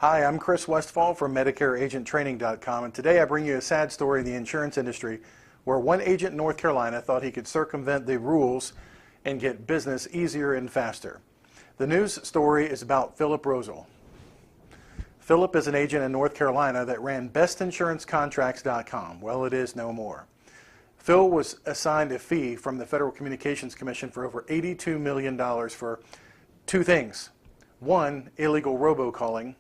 Hi, I'm Chris Westfall from MedicareAgentTraining.com, and today I bring you a sad story in the insurance industry where one agent in North Carolina thought he could circumvent the rules and get business easier and faster. The news story is about Philip Rosal. Philip is an agent in North Carolina that ran BestInsuranceContracts.com. Well, it is no more. Phil was assigned a fee from the Federal Communications Commission for over $82 million for two things. One, illegal robocalling,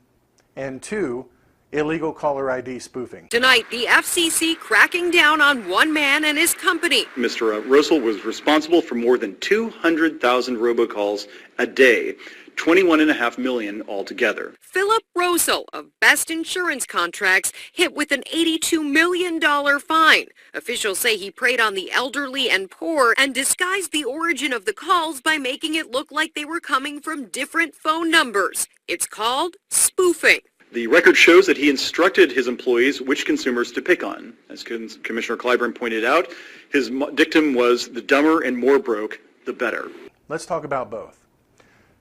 and two, illegal caller ID spoofing. Tonight, the FCC cracking down on one man and his company. Mr. Rosal was responsible for more than 200,000 robocalls a day, 21.5 million altogether. Philip Rosal of Best Insurance Contracts hit with an $82 million fine. Officials say he preyed on the elderly and poor and disguised the origin of the calls by making it look like they were coming from different phone numbers. It's called spoofing. The record shows that he instructed his employees which consumers to pick on. As Commissioner Clyburn pointed out, his dictum was the dumber and more broke, the better. Let's talk about both.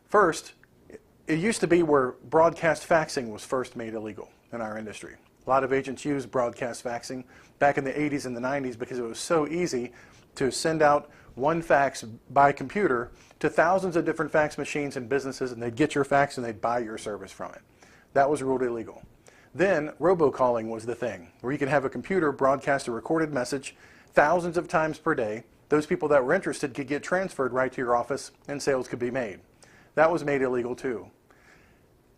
First, it used to be where broadcast faxing was first made illegal in our industry. A lot of agents used broadcast faxing back in the 80s and the 90s because it was so easy to send out one fax by computer to thousands of different fax machines and businesses, and they'd get your fax and they'd buy your service from it. That was ruled illegal. Then robocalling was the thing, where you could have a computer broadcast a recorded message thousands of times per day. Those people that were interested could get transferred right to your office and sales could be made. That was made illegal too.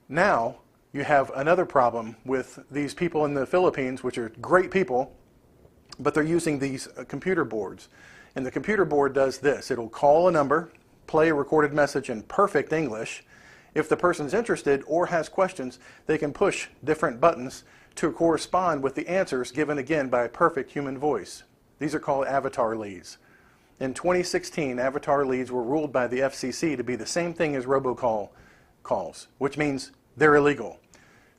Now you have another problem with these people in the Philippines, which are great people, but they're using these computer boards. And the computer board does this. It'll call a number, play a recorded message in perfect English. If the person's interested or has questions, they can push different buttons to correspond with the answers given again by a perfect human voice. These are called avatar leads. In 2016, avatar leads were ruled by the FCC to be the same thing as robocall calls, which means they're illegal.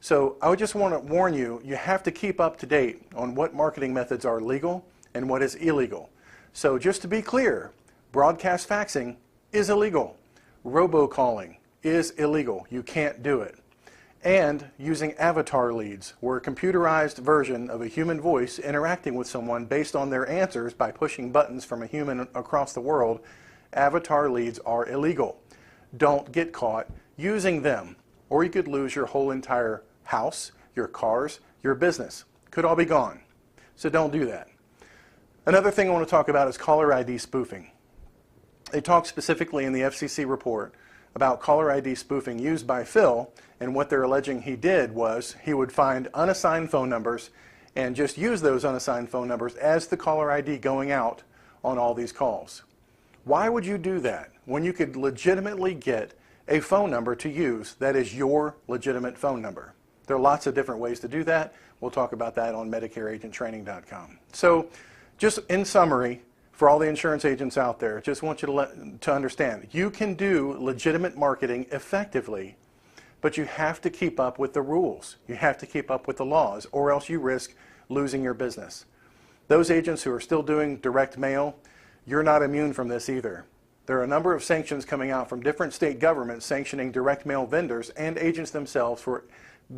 So I would just want to warn you, you have to keep up to date on what marketing methods are legal and what is illegal. So just to be clear, broadcast faxing is illegal. Robocalling is illegal. You can't do it. And using avatar leads, where a computerized version of a human voice interacting with someone based on their answers by pushing buttons from a human across the world, avatar leads are illegal. Don't get caught using them, or you could lose your whole entire house, your cars, your business. Could all be gone. So don't do that. Another thing I want to talk about is caller ID spoofing. They talk specifically in the FCC report about caller ID spoofing used by Phil, and what they're alleging he did was he would find unassigned phone numbers and just use those unassigned phone numbers as the caller ID going out on all these calls. Why would you do that when you could legitimately get a phone number to use that is your legitimate phone number? There are lots of different ways to do that. We'll talk about that on MedicareAgentTraining.com. So just in summary, for all the insurance agents out there, just want you to understand, you can do legitimate marketing effectively, but you have to keep up with the rules. You have to keep up with the laws, or else you risk losing your business. Those agents who are still doing direct mail, you're not immune from this either. There are a number of sanctions coming out from different state governments sanctioning direct mail vendors and agents themselves for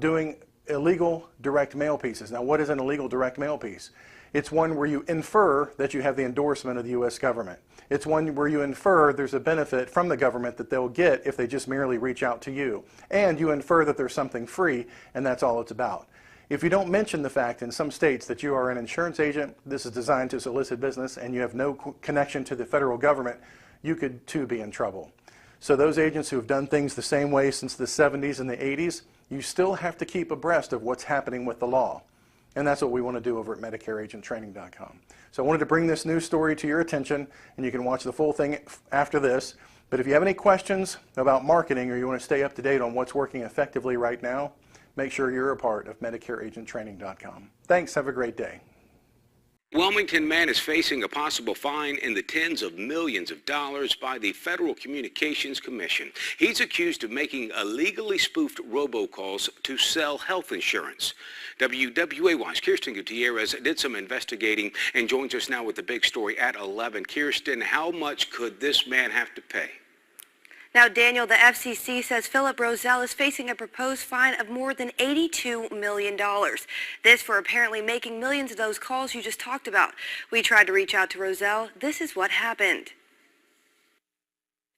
doing illegal direct mail pieces. Now, what is an illegal direct mail piece? It's one where you infer that you have the endorsement of the U.S. government. It's one where you infer there's a benefit from the government that they'll get if they just merely reach out to you. And you infer that there's something free, and that's all it's about. If you don't mention the fact in some states that you are an insurance agent, this is designed to solicit business, and you have no connection to the federal government, you could too be in trouble. So those agents who have done things the same way since the 70s and the 80s, you still have to keep abreast of what's happening with the law. And that's what we want to do over at MedicareAgentTraining.com. So I wanted to bring this news story to your attention, and you can watch the full thing after this. But if you have any questions about marketing, or you want to stay up to date on what's working effectively right now, make sure you're a part of MedicareAgentTraining.com. Thanks. Have a great day. Wilmington man is facing a possible fine in the tens of millions of dollars by the Federal Communications Commission. He's accused of making illegally spoofed robocalls to sell health insurance. WWAYE's Kirsten Gutierrez did some investigating and joins us now with the big story at 11. Kirsten, how much could this man have to pay? Now, Daniel, the FCC says Philip Roselle is facing a proposed fine of more than $82 million. This for apparently making millions of those calls you just talked about. We tried to reach out to Roselle. This is what happened.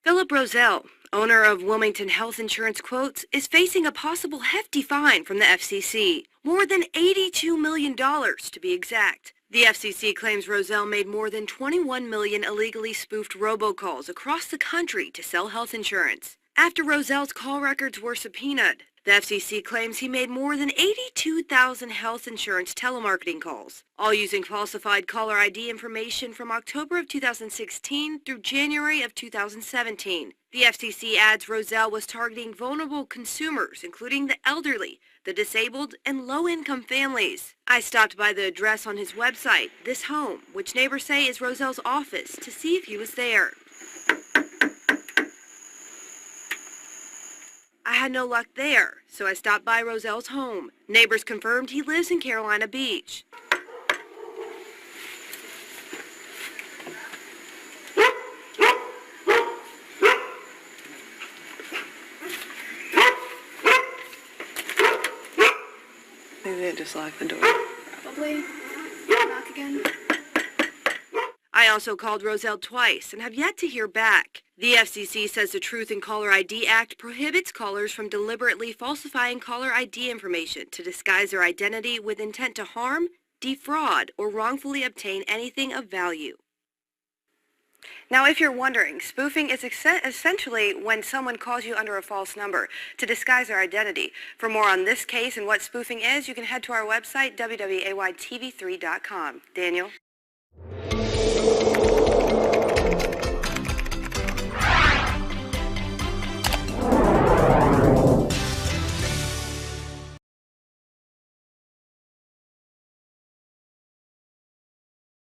Philip Roselle, owner of Wilmington Health Insurance Quotes, is facing a possible hefty fine from the FCC. More than $82 million to be exact. The FCC claims Roselle made more than 21 million illegally spoofed robocalls across the country to sell health insurance. After Roselle's call records were subpoenaed, the FCC claims he made more than 82,000 health insurance telemarketing calls, all using falsified caller ID information from October of 2016 through January of 2017. The FCC adds Roselle was targeting vulnerable consumers, including the elderly, the disabled, and low-income families. I stopped by the address on his website, this home, which neighbors say is Roselle's office, to see if he was there. I had no luck there, so I stopped by Roselle's home. Neighbors confirmed he lives in Carolina Beach. Maybe they just locked the door. Probably. Knock again. I also called Roselle twice and have yet to hear back. The FCC says the Truth in Caller ID Act prohibits callers from deliberately falsifying caller ID information to disguise their identity with intent to harm, defraud, or wrongfully obtain anything of value. Now, if you're wondering, spoofing is essentially when someone calls you under a false number to disguise their identity. For more on this case and what spoofing is, you can head to our website, WWAYTV3.com. Daniel?